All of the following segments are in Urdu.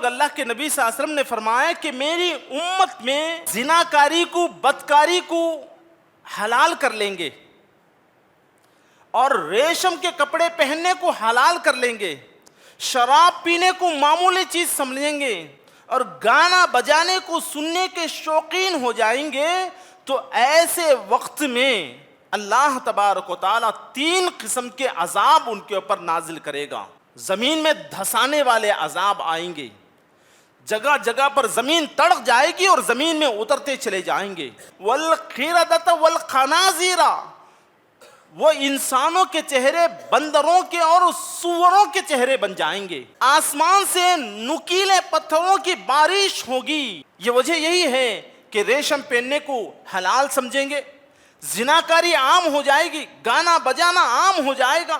اللہ کے نبی صلی اللہ علیہ وسلم نے فرمایا کہ میری امت میں زناکاری کو، بدکاری کو حلال کر لیں گے اور ریشم کے کپڑے پہننے کو حلال کر لیں گے، شراب پینے کو معمولی چیز سمجھیں گے اور گانا بجانے کو سننے کے شوقین ہو جائیں گے، تو ایسے وقت میں اللہ تبارک و تعالیٰ 3 قسم کے عذاب ان کے اوپر نازل کرے گا۔ زمین میں دھسانے والے عذاب آئیں گے، جگہ جگہ پر زمین تڑک جائے گی اور زمین میں اترتے چلے جائیں گے۔ والقردۃ والخنازیر، وہ انسانوں کے چہرے بندروں کے اور سوروں کے چہرے بن جائیں گے۔ آسمان سے نکیلے پتھروں کی بارش ہوگی۔ یہ وجہ یہی ہے کہ ریشم پہننے کو حلال سمجھیں گے، زناکاری عام ہو جائے گی، گانا بجانا عام ہو جائے گا،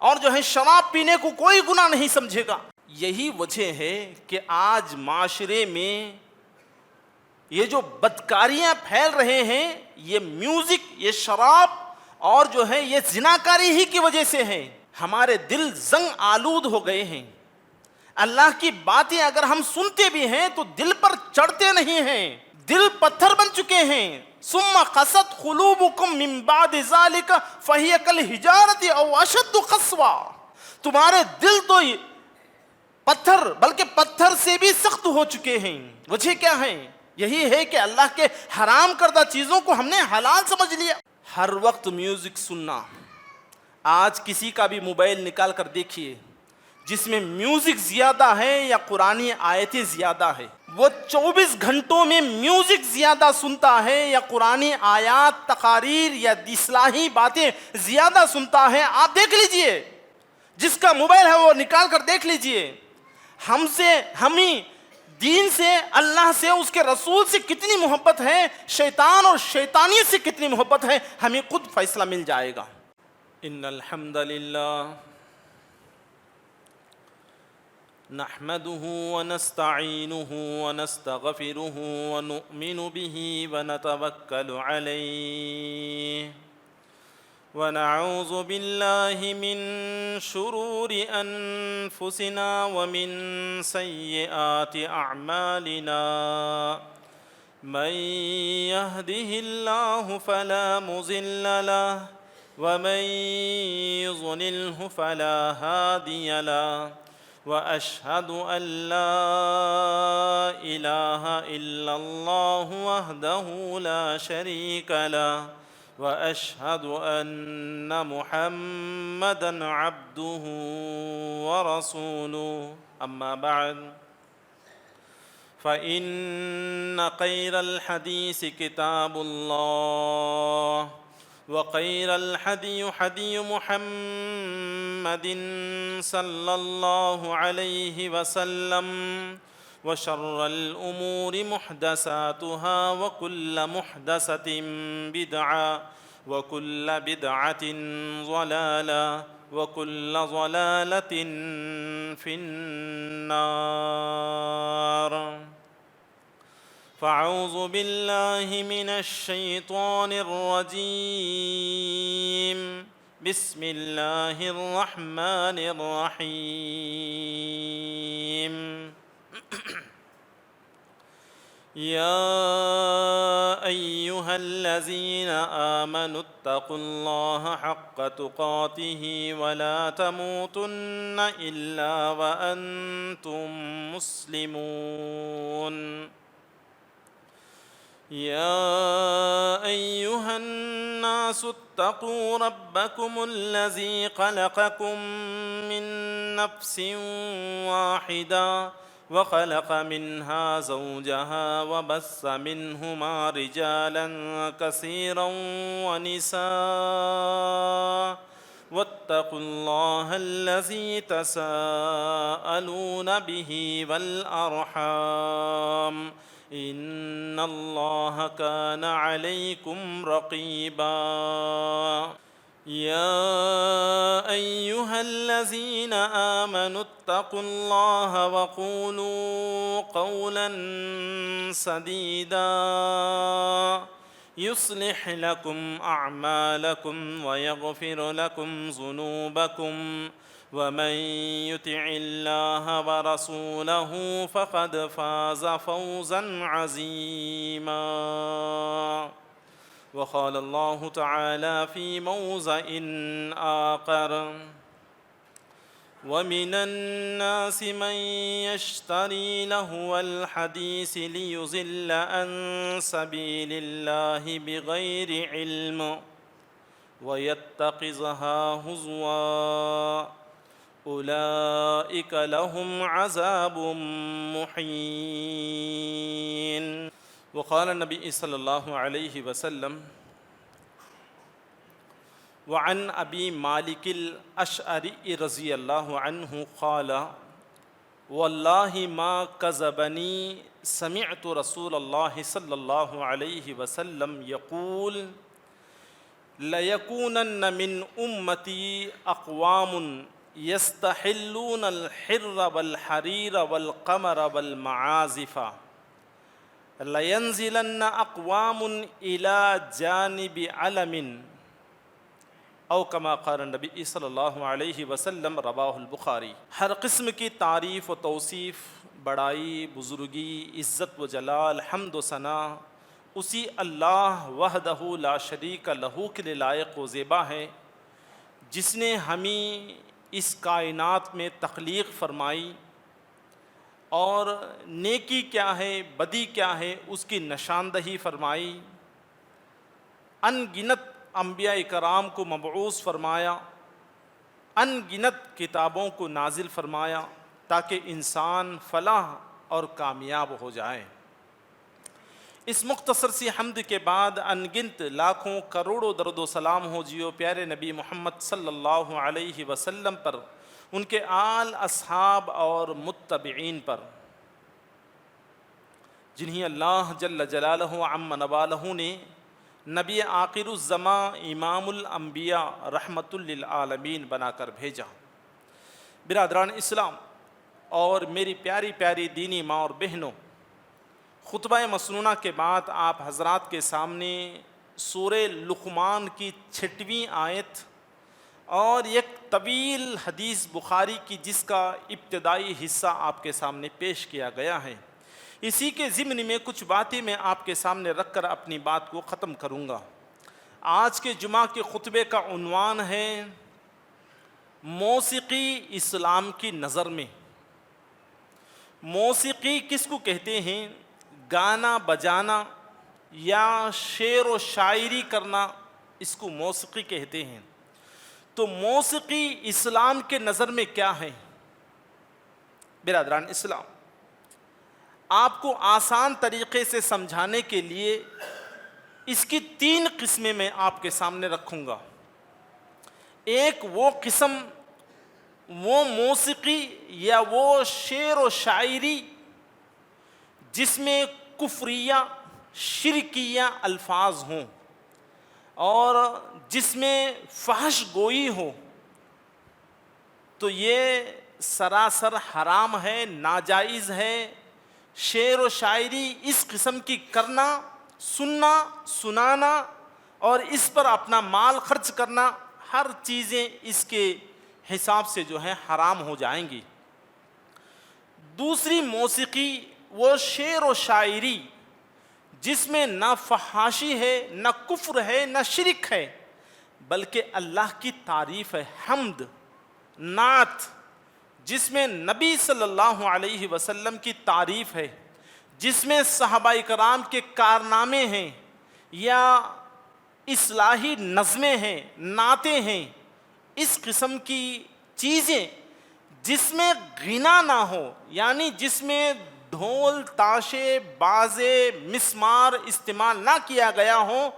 اور جو ہے شراب پینے کو کوئی گناہ نہیں سمجھے گا۔ یہی وجہ ہے کہ آج معاشرے میں یہ جو بدکاریاں پھیل رہے ہیں، یہ میوزک، یہ شراب اور جو ہے یہ زناکاری ہی کی وجہ سے ہے۔ ہمارے دل زنگ آلود ہو گئے ہیں، اللہ کی باتیں اگر ہم سنتے بھی ہیں تو دل پر چڑھتے نہیں ہیں، دل پتھر بن چکے ہیں۔ ثم قست قلوبکم من بعد ذلک فہی کالحجارۃ او اشد قسوہ، تمہارے دل تو پتھر، بلکہ پتھر سے بھی سخت ہو چکے ہیں۔ وجہ کیا ہے؟ یہی ہے کہ اللہ کے حرام کردہ چیزوں کو ہم نے حلال سمجھ لیا۔ ہر وقت میوزک سننا، آج کسی کا بھی موبائل نکال کر دیکھیے، جس میں میوزک زیادہ ہے یا قرآنی آیتیں زیادہ ہے، وہ 24 گھنٹوں میں میوزک زیادہ سنتا ہے یا قرآنی آیات، تقاریر یا اصلاحی باتیں زیادہ سنتا ہے۔ آپ دیکھ لیجئے، جس کا موبائل ہے وہ نکال کر دیکھ لیجئے، ہمیں دین سے، اللہ سے، اس کے رسول سے کتنی محبت ہے، شیطان اور شیطانیت سے کتنی محبت ہے، ہمیں خود فیصلہ مل جائے گا۔ ان الحمد للہ نحمده ونستعینه ونستغفره ونؤمن به ونتوکل علیہ ونعوذ باللہ من شرور انفسنا ومن سیئات اعمالنا من يهده الله فلا مضل له ومن يضلله فلا هادي له وأشهد أن لا إله إلا الله وحده لا شريك له وأشهد أن محمدًا عبده ورسوله أما بعد فإن خير الحديث كتاب الله وخير الهدي هدي محمد صلى الله عليه وسلم وشر الأمور محدثاتها وكل محدثة بدعة وكل بدعة ضلالة وكل ضلالة في النار فاعوذ بالله من الشيطان الرجيم بسم الله الرحمن الرحيم يا أيها الذين آمنوا اتقوا الله حق تقاته ولا تموتن إلا وأنتم مسلمون يا أيها الناس اتقوا ربكم الذي خلقكم من نفس واحدة وخلق منها زوجها وبث منهما رجالا كثيرا ونساء واتقوا الله الذي تساءلون به والأرحام إن الله كان عليكم رقيبا يا أيها الذين آمنوا اتقوا الله وقولوا قولا سديدا يصلح لكم أعمالكم ويغفر لكم ذنوبكم ومن يطع الله ورسوله فقد فاز فوزا عظيما. وقال الله تعالى في موضع آخر: ومن الناس من يشتري لهو الحديث ليضل عن سبيل الله بغير علم ويتخذها هزوا أولئك لهم عذاب مهين. وقال النبي صلى الله عليه وسلم: وعن أبي مالك الأشعري رضي الله عنه قال: والله ما كذبني سمعت رسول الله صلى الله عليه وسلم يقول: ليكونن من أمتي أقوام يستحلون الحر والحرير والقمر والمعازف لينزلن أقوام إلى جانب علم او کما قال النبی صلی اللہ علیہ وسلم. رواہ البخاری. ہر قسم کی تعریف و توصیف، بڑائی، بزرگی، عزت و جلال، حمد و ثنا اسی اللہ وحدہ لا شریک لہ کے لیے لائق و زیبا ہے، جس نے ہمیں اس کائنات میں تخلیق فرمائی اور نیکی کیا ہے بدی کیا ہے اس کی نشاندہی فرمائی، ان گنت انبیاء کرام کو مبعوث فرمایا، ان گنت کتابوں کو نازل فرمایا تاکہ انسان فلاح اور کامیاب ہو جائے. اس مختصر سی حمد کے بعد ان گنت لاکھوں کروڑوں درود و سلام ہو جیو پیارے نبی محمد صلی اللہ علیہ وسلم پر، ان کے آل، اصحاب اور متبعین پر، جنہیں اللہ جل جلالہ عم نوالہ نے نبی آخر الزماں امام الانبیاء رحمت للعالمین بنا کر بھیجا. برادران اسلام اور میری پیاری پیاری دینی ماں اور بہنوں، خطبہ مسنونہ کے بعد آپ حضرات کے سامنے سورہ لقمان کی 6ویں آیت اور ایک طویل حدیث بخاری کی جس کا ابتدائی حصہ آپ کے سامنے پیش کیا گیا ہے، اسی کے ضمن میں کچھ باتیں میں آپ کے سامنے رکھ کر اپنی بات کو ختم کروں گا. آج کے جمعہ کے خطبے کا عنوان ہے موسیقی اسلام کی نظر میں. موسیقی کس کو کہتے ہیں؟ گانا بجانا یا شعر و شاعری کرنا، اس کو موسیقی کہتے ہیں. تو موسیقی اسلام کے نظر میں کیا ہے؟ برادران اسلام، آپ کو آسان طریقے سے سمجھانے کے لیے اس کی 3 قسمیں میں آپ کے سامنے رکھوں گا. ایک وہ قسم، وہ موسیقی یا وہ شعر و شاعری جس میں کفریہ شرکیہ الفاظ ہوں اور جس میں فحش گوئی ہو، تو یہ سراسر حرام ہے، ناجائز ہے. شعر و شاعری اس قسم کی کرنا، سننا، سنانا اور اس پر اپنا مال خرچ کرنا، ہر چیزیں اس کے حساب سے جو ہے حرام ہو جائیں گی. دوسری موسیقی وہ شعر و شاعری جس میں نہ فحاشی ہے، نہ کفر ہے، نہ شرک ہے، بلکہ اللہ کی تعریف ہے، حمد، نعت، جس میں نبی صلی اللہ علیہ وسلم کی تعریف ہے، جس میں صحابہ کرام کے کارنامے ہیں یا اصلاحی نظمیں ہیں، نعتیں ہیں. اس قسم کی چیزیں جس میں غنا نہ ہو، یعنی جس میں ڈھول، تاشے، بازے، مسمار استعمال نہ کیا گیا ہو،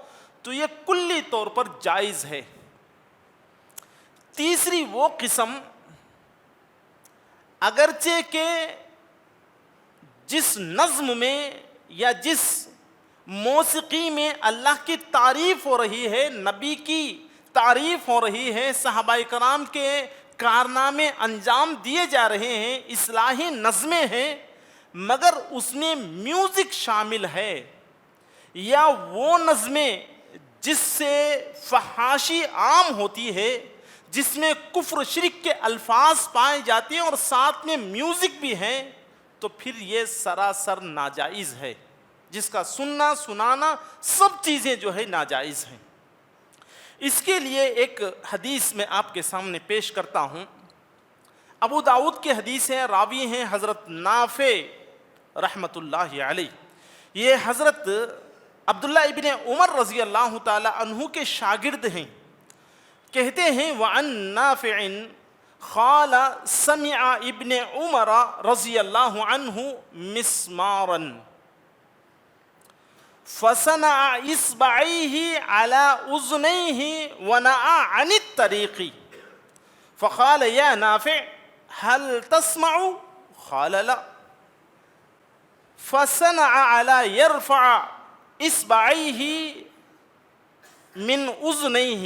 تو یہ کلی طور پر جائز ہے. تیسری وہ قسم، اگرچہ کہ جس نظم میں یا جس موسیقی میں اللہ کی تعریف ہو رہی ہے، نبی کی تعریف ہو رہی ہے، صحابہ کرام کے کارنامے انجام دیے جا رہے ہیں، اصلاحی نظمیں ہیں، مگر اس میں میوزک شامل ہے، یا وہ نظمیں جس سے فحاشی عام ہوتی ہے، جس میں کفر شرک کے الفاظ پائے جاتے ہیں اور ساتھ میں میوزک بھی ہے، تو پھر یہ سراسر ناجائز ہے، جس کا سننا سنانا سب چیزیں جو ہے ناجائز ہیں۔ اس کے لیے ایک حدیث میں آپ کے سامنے پیش کرتا ہوں۔ ابو داؤد کی حدیث ہے، راوی ہیں حضرت نافع رحمۃ اللہ علیہ۔ یہ حضرت عبداللہ ابن عمر رضی اللہ تعالی عنہ کے شاگرد ہیں۔ کہتے ہیں وعن نافع قال سمع ابن عمر رضی اللہ عنہ مسمارا فصنع اصبعيه على اذنيه ونأى عن الطريق فقال يا نافع هل تسمع؟ قال لا، فصنع على يرفع اصبعيه من اذنيه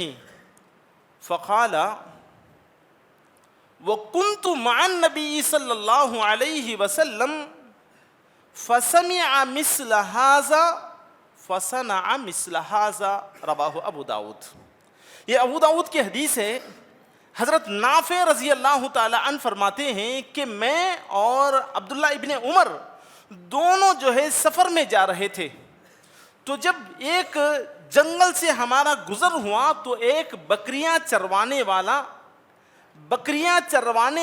فقال وكنت مع النبي صلى الله عليه وسلم فسمع مثل هذا فصنع مثل هذا رواه ابو داود۔ یہ ابو داود کی حدیث ہے۔ حضرت نافع رضی اللہ تعالی عنہ فرماتے ہیں کہ میں اور عبداللہ ابن عمر دونوں جو ہے سفر میں جا رہے تھے، تو جب ایک جنگل سے ہمارا گزر ہوا تو ایک بکریاں چروانے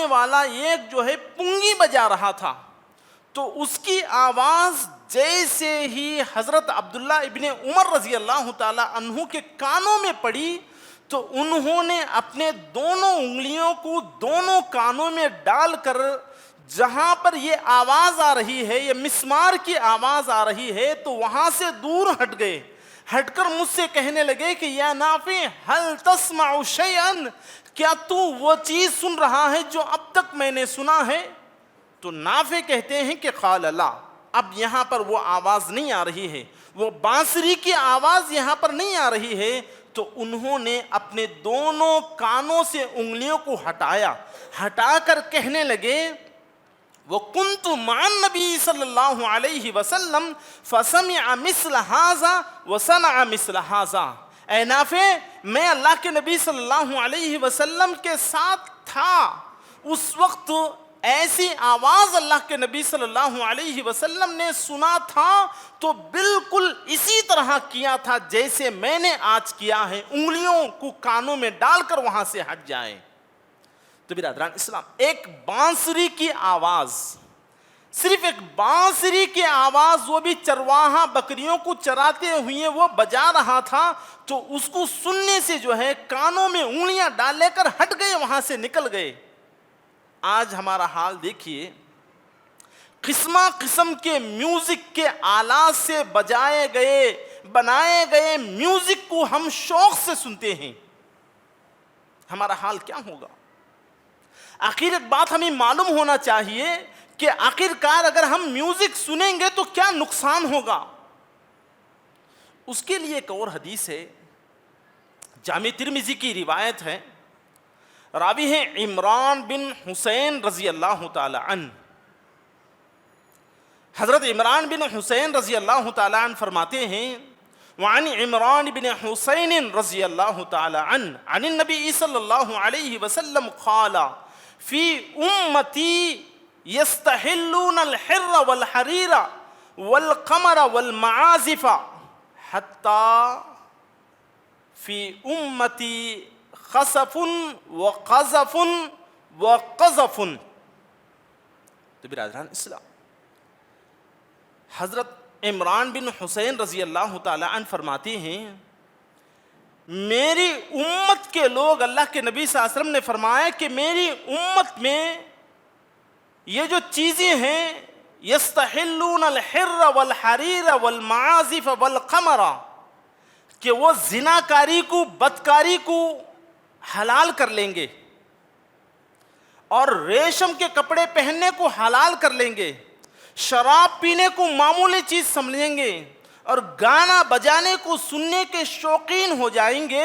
والا ایک جو ہے پنگی بجا رہا تھا، تو اس کی آواز جیسے ہی حضرت عبداللہ ابن عمر رضی اللہ تعالی عنہ کے کانوں میں پڑی تو انہوں نے اپنے دونوں انگلیوں کو دونوں کانوں میں ڈال کر جہاں پر یہ آواز آ رہی ہے، یہ مسمار کی آواز آ رہی ہے، تو وہاں سے دور ہٹ گئے، ہٹ کر مجھ سے کہنے لگے کہ یا نافع هل تسمع شیئا، کیا تو وہ چیز سن رہا ہے جو اب تک میں نے سنا ہے؟ تو نافع کہتے ہیں کہ قال لا، اب یہاں پر وہ آواز نہیں آ رہی ہے، وہ بانسری کی آواز یہاں پر نہیں آ رہی ہے۔ تو انہوں نے اپنے دونوں کانوں سے انگلیوں کو ہٹا کر کہنے لگے وَكُنْتُ مَعَ النَّبِي صلی اللہ علیہ وسلم فَسَمِعَ مِثْلَ هَذَا وَصَنَعَ مِثْلَ هَذَا۔ اے نافع، میں اللہ کے نبی صلی اللہ علیہ وسلم کے ساتھ تھا، اس وقت ایسی آواز اللہ کے نبی صلی اللہ علیہ وسلم نے سنا تھا تو بالکل اسی طرح کیا تھا جیسے میں نے آج کیا ہے، انگلیوں کو کانوں میں ڈال کر وہاں سے ہٹ جائیں۔ تو برادران اسلام، ایک بانسری کی آواز، صرف ایک بانسری کی آواز، وہ بھی چرواہا بکریوں کو چراتے ہوئے وہ بجا رہا تھا، تو اس کو سننے سے جو ہے کانوں میں انگلیاں ڈال لے کر ہٹ گئے، وہاں سے نکل گئے۔ آج ہمارا حال دیکھیے، قسمہ قسم کے میوزک کے آلات سے بنائے گئے میوزک کو ہم شوق سے سنتے ہیں، ہمارا حال کیا ہوگا؟ آخر ایک بات ہمیں معلوم ہونا چاہیے کہ آخرکار اگر ہم میوزک سنیں گے تو کیا نقصان ہوگا۔ اس کے لیے ایک اور حدیث ہے، جامع ترمذی کی روایت ہے، راوی ہیں عمران بن حسین رضی اللہ تعالی عنہ۔ حضرت عمران بن حسین رضی اللہ تعالی عنہ فرماتے ہیں وعن عمران بن حسین رضی اللہ تعالی عنہ عن النبی صلی اللہ علیہ وسلم قال فی امتی یستحلون الحر والحریر والقمر والمعازف حتی فی امتی خسف وقذف وقذف۔ تو برادران اسلام، حضرت عمران بن حسین رضی اللہ تعالی عنہ فرماتے ہیں میری امت کے لوگ، اللہ کے نبی صلی اللہ علیہ وسلم نے فرمایا کہ میری امت میں یہ جو چیزیں ہیں، یستحلون الحر والحریر والمعازف والقمر، کہ وہ زناکاری کو، بدکاری کو حلال کر لیں گے اور ریشم کے کپڑے پہننے کو حلال کر لیں گے، شراب پینے کو معمولی چیز سمجھیں گے اور گانا بجانے کو سننے کے شوقین ہو جائیں گے،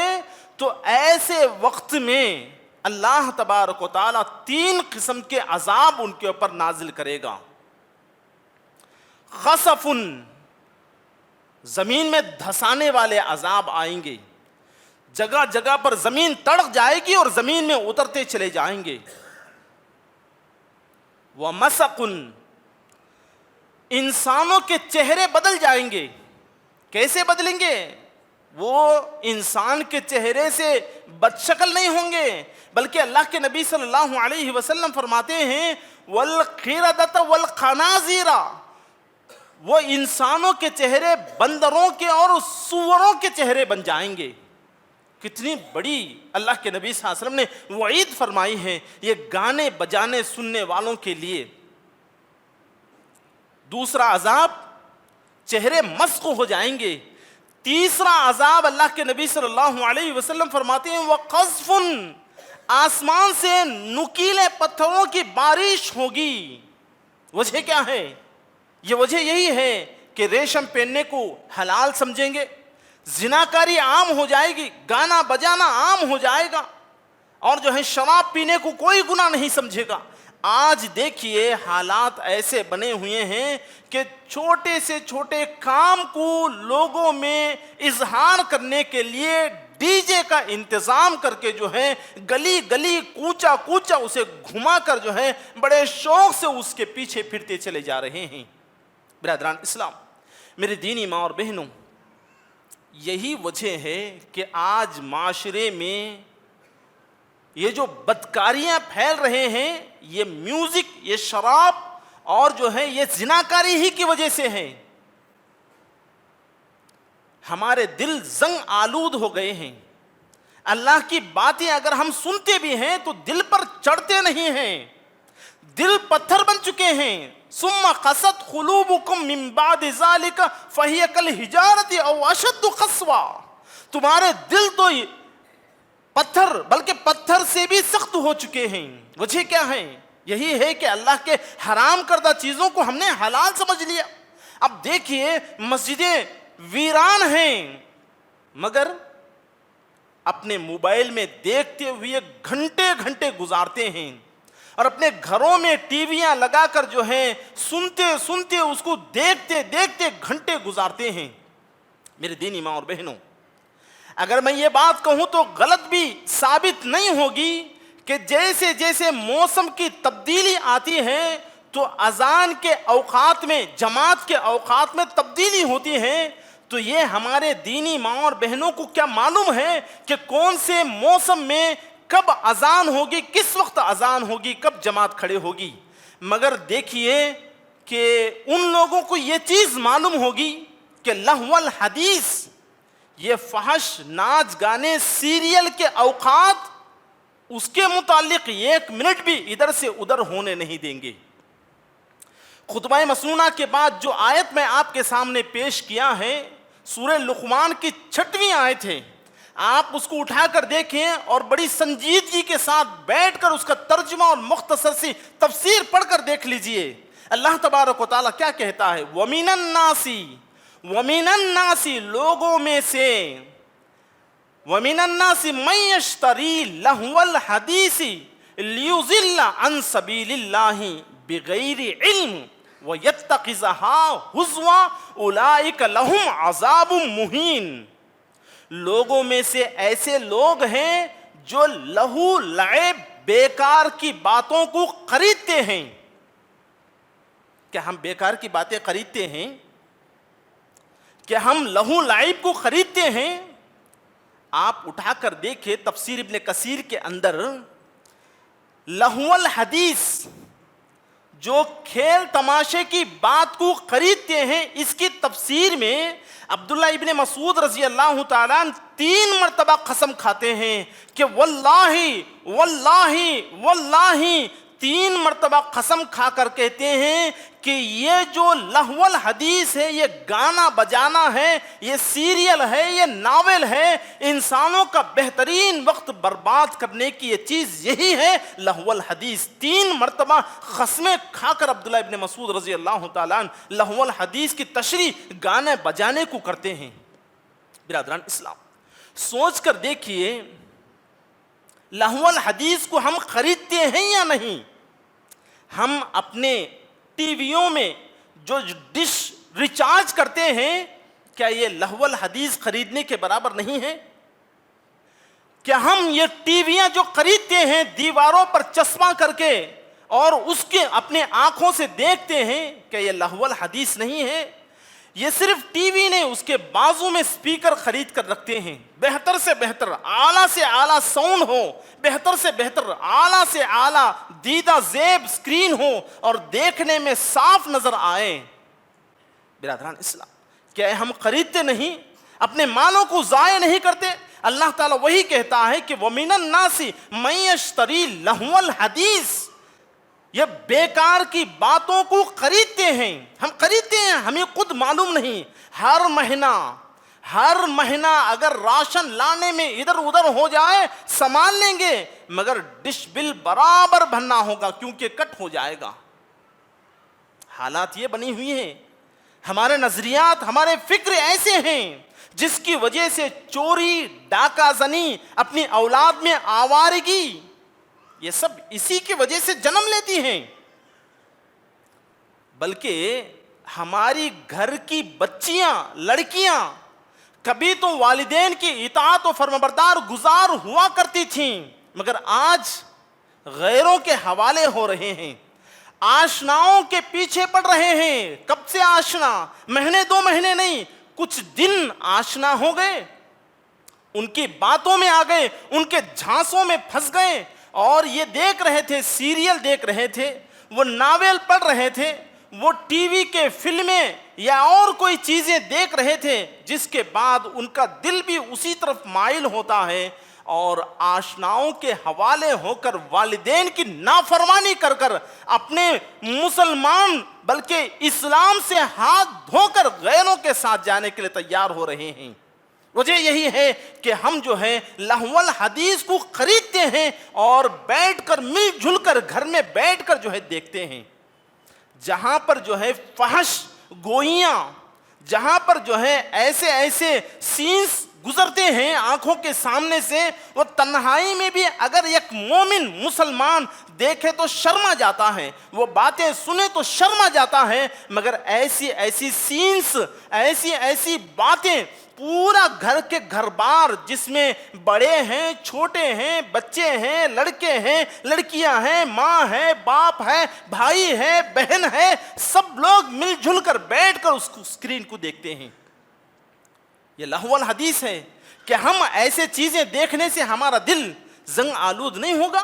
تو ایسے وقت میں اللہ تبارک و تعالیٰ 3 قسم کے عذاب ان کے اوپر نازل کرے گا۔ خسفن، زمین میں دھسانے والے عذاب آئیں گے، جگہ جگہ پر زمین تڑک جائے گی اور زمین میں اترتے چلے جائیں گے. وَمَسَقٌ انسانوں کے چہرے بدل جائیں گے. کیسے بدلیں گے؟ وہ انسان کے چہرے سے بد شکل نہیں ہوں گے، بلکہ اللہ کے نبی صلی اللہ علیہ وسلم فرماتے ہیں وَالْقِرَدَةَ وَالْخَنَازِيرَ، وہ انسانوں کے چہرے بندروں کے اور سوروں کے چہرے بن جائیں گے. کتنی بڑی اللہ کے نبی صلی اللہ علیہ وسلم نے وعید فرمائی ہے یہ گانے بجانے سننے والوں کے لیے. دوسرا عذاب، چہرے مسخ ہو جائیں گے. تیسرا عذاب اللہ کے نبی صلی اللہ علیہ وسلم فرماتے ہیں وَقَذْفٌ آسمان سے نکیلے پتھروں کی بارش ہوگی. وجہ کیا ہے؟ یہ وجہ یہی ہے کہ ریشم پہننے کو حلال سمجھیں گے، زناکاری عام ہو جائے گی، گانا بجانا عام ہو جائے گا، اور جو ہے شراب پینے کو کوئی گناہ نہیں سمجھے گا. آج دیکھیے حالات ایسے بنے ہوئے ہیں کہ چھوٹے سے چھوٹے کام کو لوگوں میں اظہار کرنے کے لیے ڈی جے کا انتظام کر کے جو ہے گلی گلی کوچا کوچا اسے گھما کر جو ہے بڑے شوق سے اس کے پیچھے پھرتے چلے جا رہے ہیں. برادران اسلام، میرے دینی ماں اور بہنوں، یہی وجہ ہے کہ آج معاشرے میں یہ جو بدکاریاں پھیل رہے ہیں یہ میوزک، یہ شراب اور جو ہے یہ زناکاری ہی کی وجہ سے ہے. ہمارے دل زنگ آلود ہو گئے ہیں. اللہ کی باتیں اگر ہم سنتے بھی ہیں تو دل پر چڑھتے نہیں ہیں، دل پتھر بن چکے ہیں. ثم قست قلوبکم من بعد ذلک فہی کالحجارۃ او اشد قسوہ، تمہارے دل تو پتھر بلکہ پتھر سے بھی سخت ہو چکے ہیں. وجہ کیا ہے؟ یہی ہے کہ اللہ کے حرام کردہ چیزوں کو ہم نے حلال سمجھ لیا. اب دیکھیے مسجدیں ویران ہیں مگر اپنے موبائل میں دیکھتے ہوئے گھنٹے گھنٹے گزارتے ہیں، اور اپنے گھروں میں ٹی ویاں لگا کر جو ہے سنتے سنتے اس کو دیکھتے دیکھتے گھنٹے گزارتے ہیں. میرے دینی ماں اور بہنوں، اگر میں یہ بات کہوں تو غلط بھی ثابت نہیں ہوگی کہ جیسے جیسے موسم کی تبدیلی آتی ہے تو اذان کے اوقات میں، جماعت کے اوقات میں تبدیلی ہوتی ہے. تو یہ ہمارے دینی ماں اور بہنوں کو کیا معلوم ہے کہ کون سے موسم میں کب اذان ہوگی، کس وقت اذان ہوگی، کب جماعت کھڑے ہوگی. مگر دیکھیے کہ ان لوگوں کو یہ چیز معلوم ہوگی کہ لہو الحدیث، یہ فحش ناچ گانے سیریل کے اوقات اس کے متعلق ایک منٹ بھی ادھر سے ادھر ہونے نہیں دیں گے. خطبہ مسنونہ کے بعد جو آیت میں آپ کے سامنے پیش کیا ہے سورہ لقمان کی 6ویں آیت ہے. آپ اس کو اٹھا کر دیکھیں اور بڑی سنجیدگی کے ساتھ بیٹھ کر اس کا ترجمہ اور مختصر سی تفسیر پڑھ کر دیکھ لیجئے. اللہ تبارک و تعالیٰ کیا کہتا ہے؟ وَمِنَ النَّاسِ لوگوں میں سے، وَمِنَ النَّاسِ مَن يَشْتَرِي لَهْوَ الْحَدِيثِ لِيُضِلَّ عَن سَبِيلِ اللَّهِ بِغَيْرِ عِلْمٍ وَيَتَّخِذَهَا هُزُوًا أُولَٰئِكَ لَهُمْ عَذَابٌ مُّهِينٌ. لوگوں میں سے ایسے لوگ ہیں جو لہو لعب بیکار کی باتوں کو خریدتے ہیں. کیا ہم بیکار کی باتیں خریدتے ہیں؟ کیا ہم لہو لعب کو خریدتے ہیں؟ آپ اٹھا کر دیکھیں تفسیر ابن کثیر کے اندر لہو الحدیث، جو کھیل تماشے کی بات کو خریدتے ہیں، اس کی تفسیر میں عبداللہ ابن مسعود رضی اللہ تعالیٰ 3 مرتبہ قسم کھاتے ہیں کہ واللہ واللہ واللہ، 3 مرتبہ قسم کھا کر کہتے ہیں کہ یہ جو لہو الحدیث ہے، یہ گانا بجانا ہے، یہ سیریل ہے، یہ ناول ہے، انسانوں کا بہترین وقت برباد کرنے کی یہ چیز یہی ہے لہو الحدیث. 3 مرتبہ قسمیں کھا کر عبداللہ ابن مسعود رضی اللہ تعالیٰ لہو الحدیث کی تشریح گانے بجانے کو کرتے ہیں. برادران اسلام، سوچ کر دیکھیے لہو الحدیث کو ہم خریدتے ہیں یا نہیں؟ ہم اپنے ٹی ویوں میں جو ڈش ریچارج کرتے ہیں، کیا یہ لہو الحدیث خریدنے کے برابر نہیں ہے؟ کہ ہم یہ ٹی ویاں جو خریدتے ہیں دیواروں پر چسپاں کر کے اور اس کے اپنے آنکھوں سے دیکھتے ہیں، کہ یہ لہو الحدیث نہیں ہے؟ یہ صرف ٹی وی نہیں، اس کے بازو میں سپیکر خرید کر رکھتے ہیں، بہتر سے بہتر اعلیٰ سے اعلیٰ ساؤنڈ ہو، بہتر سے بہتر اعلیٰ سے اعلیٰ دیدہ زیب اسکرین ہو اور دیکھنے میں صاف نظر آئے۔ برادران اسلام، کیا ہم خریدتے نہیں؟ اپنے مالوں کو ضائع نہیں کرتے؟ اللہ تعالیٰ وہی کہتا ہے کہ وَمِنَ النَّاسِ مَن يَشْتَرِي لَهْوَ الْحَدِيثِ، یہ بیکار کی باتوں کو خریدتے ہیں، ہم خریدتے ہیں، ہمیں خود معلوم نہیں۔ ہر مہینہ اگر راشن لانے میں ادھر ادھر ہو جائے سنبھال لیں گے، مگر ڈش بل برابر بھرنا ہوگا کیونکہ کٹ ہو جائے گا۔ حالات یہ بنی ہوئی ہیں، ہمارے نظریات، ہمارے فکر ایسے ہیں جس کی وجہ سے چوری، ڈاکہ زنی، اپنی اولاد میں آوارگی، یہ سب اسی کی وجہ سے جنم لیتی ہیں۔ بلکہ ہماری گھر کی بچیاں، لڑکیاں کبھی تو والدین کی اطاعت و فرمانبردار گزار ہوا کرتی تھیں، مگر آج غیروں کے حوالے ہو رہے ہیں، آشناؤں کے پیچھے پڑ رہے ہیں۔ کب سے آشنا؟ مہینے دو مہینے نہیں، کچھ دن آشنا ہو گئے، ان کی باتوں میں آ گئے، ان کے جھانسوں میں پھنس گئے، اور یہ دیکھ رہے تھے، سیریل دیکھ رہے تھے، وہ ناول پڑھ رہے تھے، وہ ٹی وی کے فلمیں یا اور کوئی چیزیں دیکھ رہے تھے، جس کے بعد ان کا دل بھی اسی طرف مائل ہوتا ہے، اور آشناؤں کے حوالے ہو کر والدین کی نافرمانی کر کر اپنے مسلمان بلکہ اسلام سے ہاتھ دھو کر غیروں کے ساتھ جانے کے لیے تیار ہو رہے ہیں۔ وجہ یہی ہے کہ ہم جو ہے لہو الحدیث کو خریدتے ہیں اور بیٹھ کر مل جل کر گھر میں بیٹھ کر جو ہے دیکھتے ہیں، جہاں پر جو ہے فحش گوئیاں، جہاں پر جو ہے ایسے سینس گزرتے ہیں آنکھوں کے سامنے سے، وہ تنہائی میں بھی اگر ایک مومن مسلمان دیکھے تو شرما جاتا ہے، وہ باتیں سنے تو شرما جاتا ہے، مگر ایسی سینس، ایسی باتیں پورا گھر کے گھر بار، جس میں بڑے ہیں، چھوٹے ہیں، بچے ہیں، لڑکے ہیں، لڑکیاں ہیں، ماں ہے، باپ ہے، بھائی ہے، بہن ہے، سب لوگ مل جل کر بیٹھ کر اس اسکرین کو دیکھتے ہیں۔ یہ لہو الحدیث ہے کہ ہم ایسے چیزیں دیکھنے سے ہمارا دل زنگ آلود نہیں ہوگا؟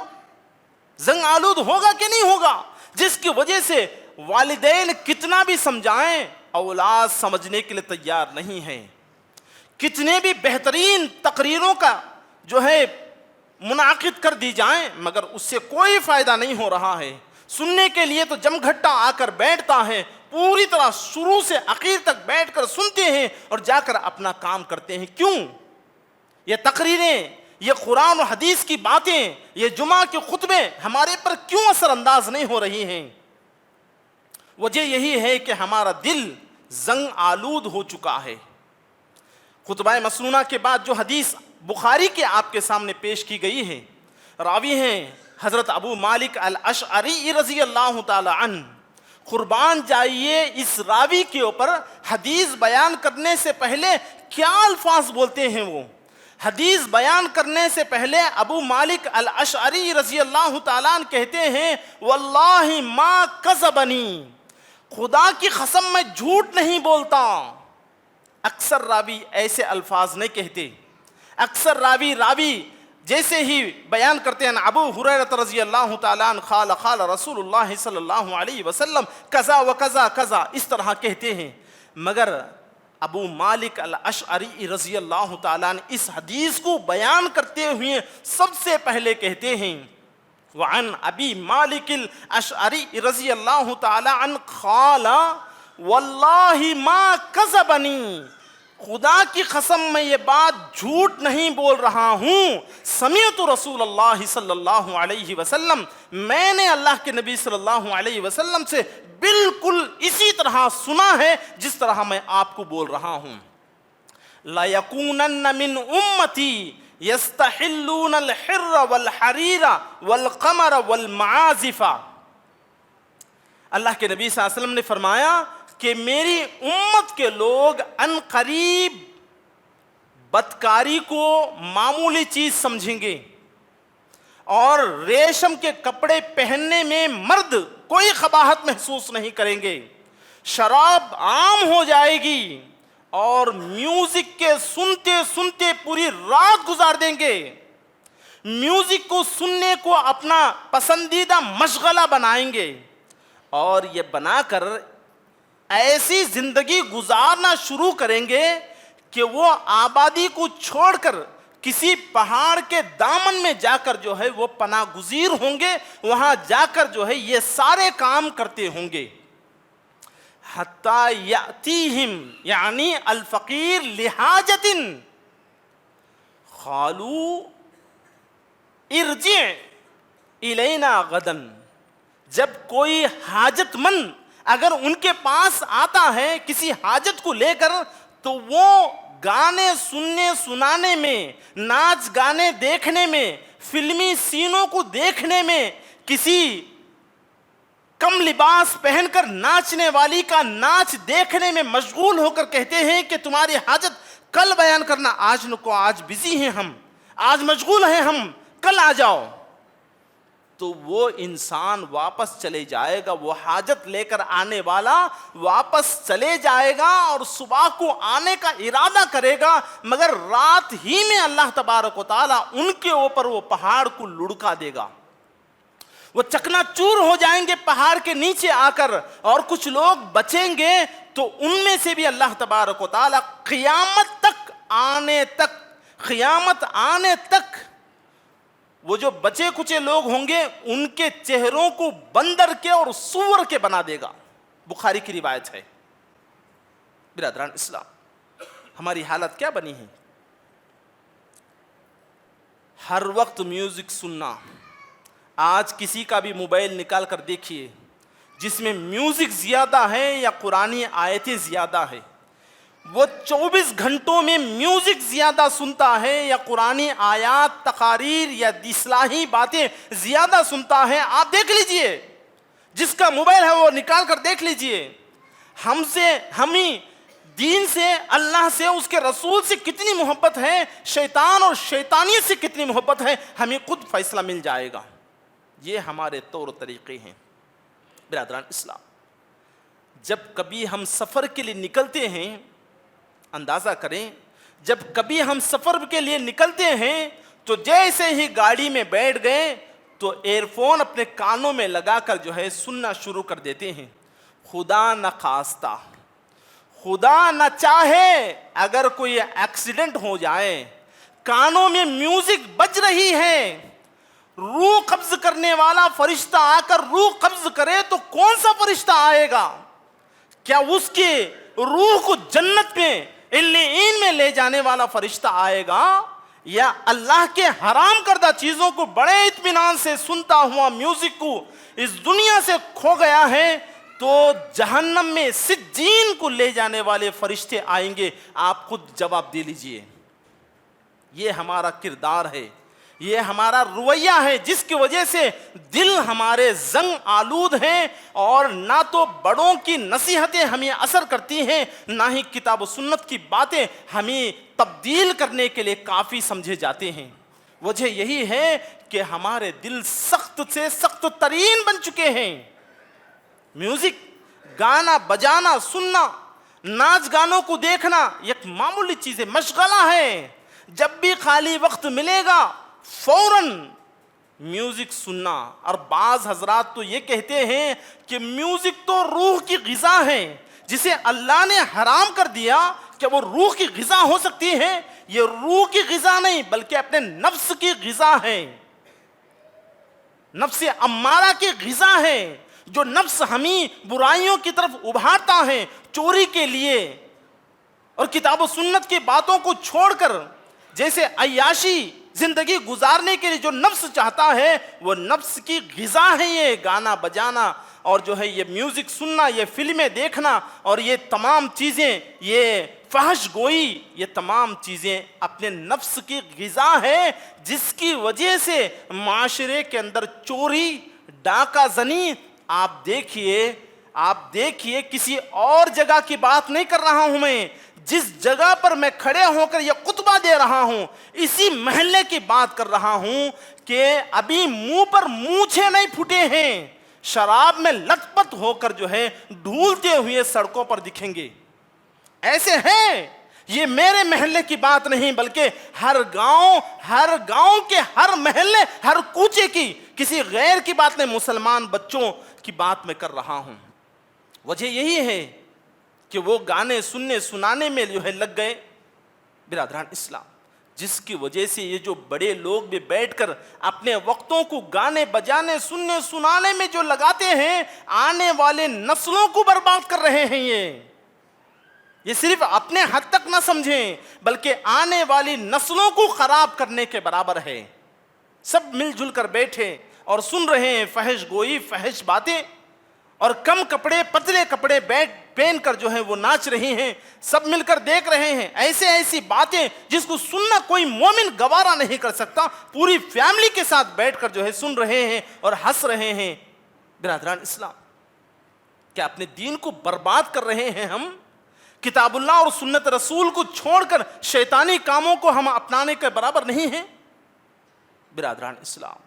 زنگ آلود ہوگا کہ نہیں ہوگا؟ جس کی وجہ سے والدین کتنا بھی سمجھائیں، اولاد سمجھنے کے لیے تیار نہیں ہے۔ کتنے بھی بہترین تقریروں کا جو ہے منعقد کر دی جائیں، مگر اس سے کوئی فائدہ نہیں ہو رہا ہے۔ سننے کے لیے تو جمگھٹا آ کر بیٹھتا ہے، پوری طرح شروع سے آخر تک بیٹھ کر سنتے ہیں اور جا کر اپنا کام کرتے ہیں۔ کیوں؟ یہ تقریریں، یہ قرآن و حدیث کی باتیں، یہ جمعہ کے خطبے ہمارے پر کیوں اثر انداز نہیں ہو رہی ہیں؟ وجہ یہی ہے کہ ہمارا دل زنگ آلود ہو چکا ہے۔ خطبہ مسنونہ کے بعد جو حدیث بخاری کے آپ کے سامنے پیش کی گئی ہے، راوی ہیں حضرت ابو مالک الاشعری رضی اللہ تعالی عنہ۔ قربان جائیے اس راوی کے اوپر حدیث بیان کرنے سے پہلے کیا الفاظ بولتے ہیں وہ۔ حدیث بیان کرنے سے پہلے ابو مالک الاشعری رضی اللہ تعالیٰ عنہ کہتے ہیں واللہ ما کذبنی، خدا کی قسم میں جھوٹ نہیں بولتا۔ اکثر راوی ایسے الفاظ نہیں کہتے، اکثر راوی جیسے ہی بیان کرتے ہیں ابو ہریرہ رضی اللہ تعالیٰ عنہ قال رسول اللہ صلی اللہ علیہ وسلم کذا و کذا کذا، اس طرح کہتے ہیں، مگر ابو مالک الاشعری رضی اللہ تعالیٰ عنہ اس حدیث کو بیان کرتے ہوئے سب سے پہلے کہتے ہیں وعن ابی مالک الاشعری رضی اللہ تعالیٰ عنہ قال واللہ ما کذبنی، خدا کی قسم میں یہ بات جھوٹ نہیں بول رہا ہوں، سمعت رسول اللہ صلی اللہ علیہ وسلم، میں نے اللہ کے نبی صلی اللہ علیہ وسلم سے بالکل اسی طرح سنا ہے جس طرح میں آپ کو بول رہا ہوں۔ لَيَكُونَنَّ مِنْ أُمَّتِي يَسْتَحِلُّونَ الْحِرَّ وَالْحَرِيرَ وَالْقَمَرَ وَالْمَعَازِفَ۔ اللہ کے نبی صلی اللہ علیہ وسلم نے فرمایا کہ میری امت کے لوگ عنقریب بدکاری کو معمولی چیز سمجھیں گے اور ریشم کے کپڑے پہننے میں مرد کوئی قباحت محسوس نہیں کریں گے. شراب عام ہو جائے گی اور میوزک کے سنتے سنتے پوری رات گزار دیں گے. میوزک کو سننے کو اپنا پسندیدہ مشغلہ بنائیں گے اور یہ بنا کر ایسی زندگی گزارنا شروع کریں گے کہ وہ آبادی کو چھوڑ کر کسی پہاڑ کے دامن میں جا کر جو ہے وہ پناہ گزیر ہوں گے, وہاں جا کر جو ہے یہ سارے کام کرتے ہوں گے. حتیٰ یأتیہم یعنی الفقیر لحاجت قالوا ارجع الینا غدن. جب کوئی حاجت مند اگر ان کے پاس آتا ہے کسی حاجت کو لے کر, تو وہ گانے سننے سنانے میں, ناچ گانے دیکھنے میں, فلمی سینوں کو دیکھنے میں, کسی کم لباس پہن کر ناچنے والی کا ناچ دیکھنے میں مشغول ہو کر کہتے ہیں کہ تمہاری حاجت کل بیان کرنا, آج نکو, آج بزی ہیں ہم, آج مشغول ہیں ہم, کل آ جاؤ. تو وہ انسان واپس چلے جائے گا, وہ حاجت لے کر آنے والا واپس چلے جائے گا اور صبح کو آنے کا ارادہ کرے گا, مگر رات ہی میں اللہ تبارک و تعالیٰ ان کے اوپر وہ پہاڑ کو لڑکا دے گا. وہ چکنا چور ہو جائیں گے پہاڑ کے نیچے آ کر, اور کچھ لوگ بچیں گے تو ان میں سے بھی اللہ تبارک و تعالیٰ قیامت آنے تک وہ جو بچے کچے لوگ ہوں گے ان کے چہروں کو بندر کے اور سور کے بنا دے گا. بخاری کی روایت ہے. برادران اسلام, ہماری حالت کیا بنی ہے؟ ہر وقت میوزک سننا. آج کسی کا بھی موبائل نکال کر دیکھیے, جس میں میوزک زیادہ ہے یا قرآنی آیتیں زیادہ ہے, وہ 24 گھنٹوں میں میوزک زیادہ سنتا ہے یا قرآنی آیات, تقاریر یا اصلاحی باتیں زیادہ سنتا ہے. آپ دیکھ لیجئے, جس کا موبائل ہے وہ نکال کر دیکھ لیجئے. ہمیں دین سے, اللہ سے, اس کے رسول سے کتنی محبت ہے, شیطان اور شیطانیت سے کتنی محبت ہے, ہمیں خود فیصلہ مل جائے گا. یہ ہمارے طور طریقے ہیں. برادران اسلام, جب کبھی ہم سفر کے لیے نکلتے ہیں, اندازہ کریں, جب کبھی ہم سفر کے لیے نکلتے ہیں تو جیسے ہی گاڑی میں بیٹھ گئے تو ایئر فون اپنے کانوں میں لگا کر جو ہے سننا شروع کر دیتے ہیں. خدا نہ خواستہ, خدا نہ چاہے, اگر کوئی ایکسیڈنٹ ہو جائے, کانوں میں میوزک بج رہی ہے, روح قبض کرنے والا فرشتہ آ کر روح قبض کرے تو کون سا فرشتہ آئے گا؟ کیا اس کے روح کو جنت میں علیین میں لے جانے والا فرشتہ آئے گا, یا اللہ کے حرام کردہ چیزوں کو بڑے اطمینان سے سنتا ہوا میوزک کو اس دنیا سے کھو گیا ہے تو جہنم میں سجین کو لے جانے والے فرشتے آئیں گے؟ آپ خود جواب دے لیجئے. یہ ہمارا کردار ہے, یہ ہمارا رویہ ہے, جس کی وجہ سے دل ہمارے زنگ آلود ہیں, اور نہ تو بڑوں کی نصیحتیں ہمیں اثر کرتی ہیں, نہ ہی کتاب و سنت کی باتیں ہمیں تبدیل کرنے کے لیے کافی سمجھے جاتے ہیں. وجہ یہی ہے کہ ہمارے دل سخت سے سخت ترین بن چکے ہیں. میوزک, گانا بجانا, سننا, ناچ گانوں کو دیکھنا ایک معمولی چیز ہے, مشغلہ ہے. جب بھی خالی وقت ملے گا فوراً میوزک سننا. اور بعض حضرات تو یہ کہتے ہیں کہ میوزک تو روح کی غذا ہے, جسے اللہ نے حرام کر دیا کہ وہ روح کی غذا ہو سکتی ہے. یہ روح کی غذا نہیں بلکہ اپنے نفس کی غذا ہے, نفس امارہ کی غذا ہے, جو نفس ہمیں برائیوں کی طرف ابھارتا ہے چوری کے لیے, اور کتاب و سنت کی باتوں کو چھوڑ کر جیسے عیاشی زندگی گزارنے کے لیے جو نفس چاہتا ہے, وہ نفس کی غذا ہے یہ گانا بجانا, اور جو ہے یہ میوزک سننا, یہ فلمیں دیکھنا, اور یہ تمام چیزیں, یہ فحش گوئی, یہ تمام چیزیں اپنے نفس کی غذا ہے, جس کی وجہ سے معاشرے کے اندر چوری, ڈاکہ زنی. آپ دیکھیے کسی اور جگہ کی بات نہیں کر رہا ہوں میں, جس جگہ پر میں کھڑے ہو کر یہ خطبہ دے رہا ہوں اسی محلے کی بات کر رہا ہوں کہ ابھی منہ پر مونچھیں نہیں پھٹے ہیں، شراب میں لت پت ہو کر جو ہے ڈھولتے ہوئے سڑکوں پر دکھیں گے. ایسے ہیں. یہ میرے محلے کی بات نہیں بلکہ ہر گاؤں کے ہر محلے، ہر کوچے کی، کسی غیر کی بات نہیں، مسلمان بچوں کی بات میں کر رہا ہوں. وجہ یہی ہے کہ وہ گانے سننے سنانے میں جو ہے لگ گئے برادران اسلام، جس کی وجہ سے یہ جو بڑے لوگ بھی بیٹھ کر اپنے وقتوں کو گانے بجانے سننے سنانے میں جو لگاتے ہیں، آنے والے نسلوں کو برباد کر رہے ہیں. یہ صرف اپنے حد تک نہ سمجھیں بلکہ آنے والی نسلوں کو خراب کرنے کے برابر ہے. سب مل جل کر بیٹھے اور سن رہے ہیں فحش گوئی، فحش باتیں، اور کم کپڑے پتلے کپڑے پہن کر جو ہے وہ ناچ رہی ہیں. سب مل کر دیکھ رہے ہیں ایسی باتیں جس کو سننا کوئی مومن گوارا نہیں کر سکتا. پوری فیملی کے ساتھ بیٹھ کر جو ہے سن رہے ہیں اور ہنس رہے ہیں. برادران اسلام، کیا اپنے دین کو برباد کر رہے ہیں ہم؟ کتاب اللہ اور سنت رسول کو چھوڑ کر شیطانی کاموں کو ہم اپنانے کے برابر نہیں ہیں. برادران اسلام،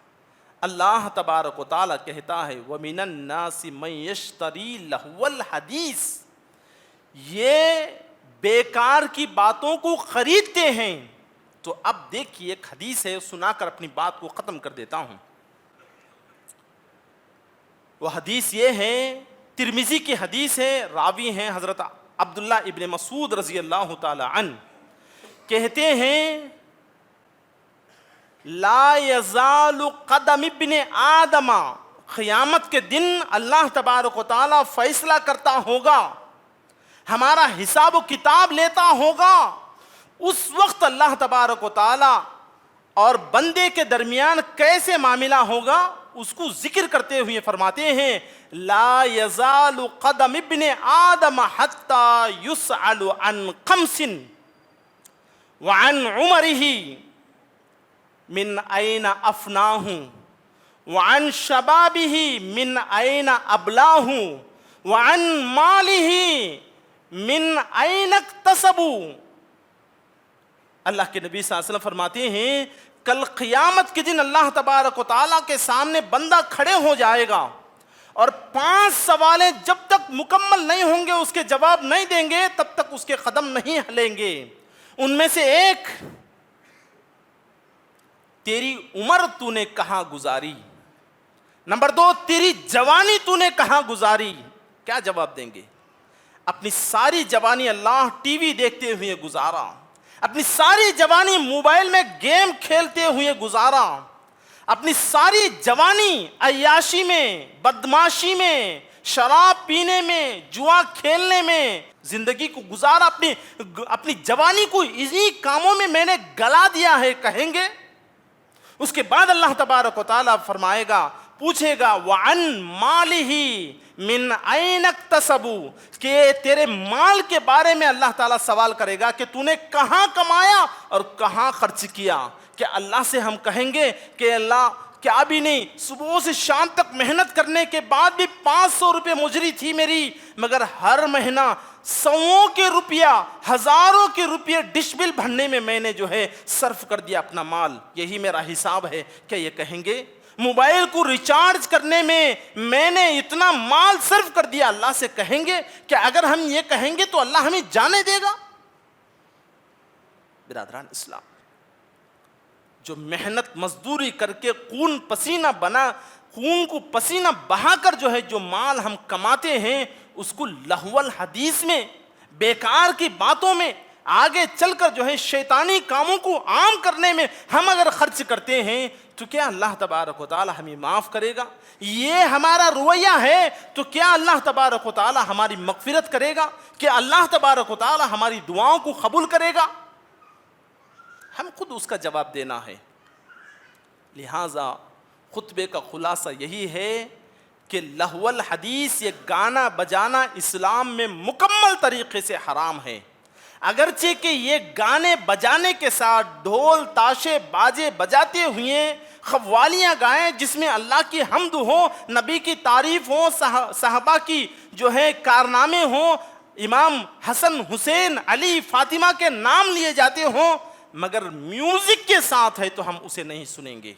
اللہ تبارک و تعالیٰ کہتا ہے وَمِنَ النَّاسِ مَن يَشْتَرِي لَهْوَ الْحَدِيثِ، یہ بیکار کی باتوں کو خریدتے ہیں. تو اب دیکھیے ایک حدیث ہے، سنا کر اپنی بات کو ختم کر دیتا ہوں. وہ حدیث یہ ہے، ترمذی کی حدیث ہے، راوی ہیں حضرت عبداللہ ابن مسعود رضی اللہ تعالی عنہ. کہتے ہیں لا یزال قدم ابن آدم، قیامت کے دن اللہ تبارک و تعالیٰ فیصلہ کرتا ہوگا، ہمارا حساب و کتاب لیتا ہوگا. اس وقت اللہ تبارک و تعالیٰ اور بندے کے درمیان کیسے معاملہ ہوگا اس کو ذکر کرتے ہوئے فرماتے ہیں لا یزال قدم ابن آدم حتی یسأل عن خمس وعن عمرہ من این افناہ وعن شبابہ من این ابلاہ وعن مالہ من این اکتسب. اللہ کے نبی صلی اللہ علیہ وسلم فرماتے ہیں کل قیامت کے دن اللہ تبارک و تعالیٰ کے سامنے بندہ کھڑے ہو جائے گا اور 5 سوالیں جب تک مکمل نہیں ہوں گے، اس کے جواب نہیں دیں گے، تب تک اس کے قدم نہیں ہلیں گے. ان میں سے ایک، تیری عمر تو نے کہاں گزاری؟ نمبر 2، تیری جوانی تو نے کہاں گزاری؟ کیا جواب دیں گے؟ اپنی ساری جوانی اللہ ٹی وی دیکھتے ہوئے گزارا، اپنی ساری جوانی موبائل میں گیم کھیلتے ہوئے گزارا، اپنی ساری جوانی عیاشی میں، بدماشی میں، شراب پینے میں، جوا کھیلنے میں زندگی کو گزارا. اپنی جوانی کو اسی کاموں میں نے گلا دیا ہے کہیں گے. اس کے بعد اللہ تبارک و تعالیٰ فرمائے گا، پوچھے گا وَعَن مَالِهِ مِنْ أَيْنَ اكْتَسَبُ، کہ تیرے مال کے بارے میں اللہ تعالیٰ سوال کرے گا کہ تو نے کہاں کمایا اور کہاں خرچ کیا. کہ اللہ سے ہم کہیں گے کہ اللہ کیا بھی نہیں، صبح سے شام تک محنت کرنے کے بعد بھی 500 روپے مجری تھی میری، مگر ہر مہینہ 100 کے روپیہ، ہزاروں کے روپیے ڈش بل بھرنے میں میں نے جو ہے صرف کر دیا اپنا مال، یہی میرا حساب ہے. کیا یہ کہیں گے؟ موبائل کو ریچارج کرنے میں نے اتنا مال صرف کر دیا، اللہ سے کہیں گے کہ اگر ہم یہ کہیں گے تو اللہ ہمیں جانے دے گا؟ برادران اسلام، جو محنت مزدوری کر کے خون کو پسینہ بہا کر جو ہے جو مال ہم کماتے ہیں، اس کو لہو الحدیث میں، بیکار کی باتوں میں، آگے چل کر جو ہے شیطانی کاموں کو عام کرنے میں ہم اگر خرچ کرتے ہیں تو کیا اللہ تبارک و تعالی ہمیں معاف کرے گا؟ یہ ہمارا رویہ ہے تو کیا اللہ تبارک و تعالی ہماری مغفرت کرے گا؟ کہ اللہ تبارک و تعالی ہماری دعاؤں کو قبول کرے گا؟ ہم خود اس کا جواب دینا ہے. لہٰذا خطبے کا خلاصہ یہی ہے کہ لہو الحدیث، یہ گانا بجانا اسلام میں مکمل طریقے سے حرام ہے. اگرچہ کہ یہ گانے بجانے کے ساتھ ڈھول تاشے باجے بجاتے ہوئے قوالیاں گائیں جس میں اللہ کی حمد ہو، نبی کی تعریف ہو، صحابہ کی جو ہے کارنامے ہوں، امام حسن حسین علی فاطمہ کے نام لیے جاتے ہوں مگر میوزک کے ساتھ ہے تو ہم اسے نہیں سنیں گے.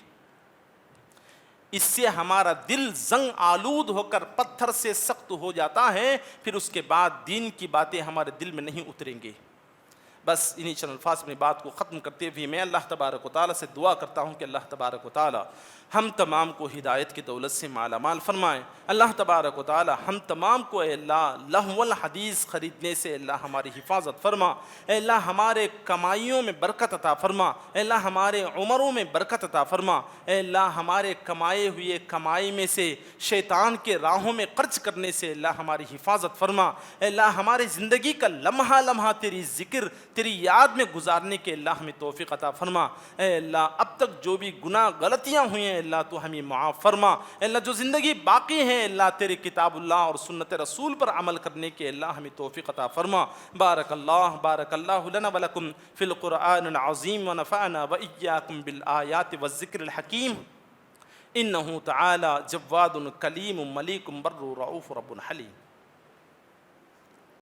اس سے ہمارا دل زنگ آلود ہو کر پتھر سے سخت ہو جاتا ہے، پھر اس کے بعد دین کی باتیں ہمارے دل میں نہیں اتریں گے. بس انہی چند الفاظ میں بات کو ختم کرتے ہوئے میں اللہ تبارک و تعالیٰ سے دعا کرتا ہوں کہ اللہ تبارک و تعالیٰ ہم تمام کو ہدایت کی دولت سے مالا مال فرمائیں. اللہ تبارک و تعالیٰ ہم تمام کو اے اللہ لہو الحدیث خریدنے سے اللہ ہماری حفاظت فرما. اے اللہ ہمارے کمائیوں میں برکت عطا فرما. اے اللہ ہمارے عمروں میں برکت عطا فرما. اے اللہ ہمارے کمائے ہوئے کمائی میں سے شیطان کے راہوں میں خرچ کرنے سے اللہ ہماری حفاظت فرما. اے اللہ ہماری زندگی کا لمحہ لمحہ تیری ذکر تیری یاد میں گزارنے کے اللہ ہمیں توفیق عطا فرما. اے اللہ اب تک جو بھی گناہ غلطیاں ہوئی ہیں اللہ تو ہمیں معاف فرما. اے اللہ جو زندگی باقی ہے اللہ تیرے کتاب اللہ اور سنت رسول پر عمل کرنے کے اللہ ہمیں توفیق عطا فرما. بارک اللہ لنا ولکم فی القرآن العظیم ونفعنا وإیاکم بالآیات والذکر الحکیم. انہ تعالی جواد کلیم ملیک بر رؤوف رب حلیم.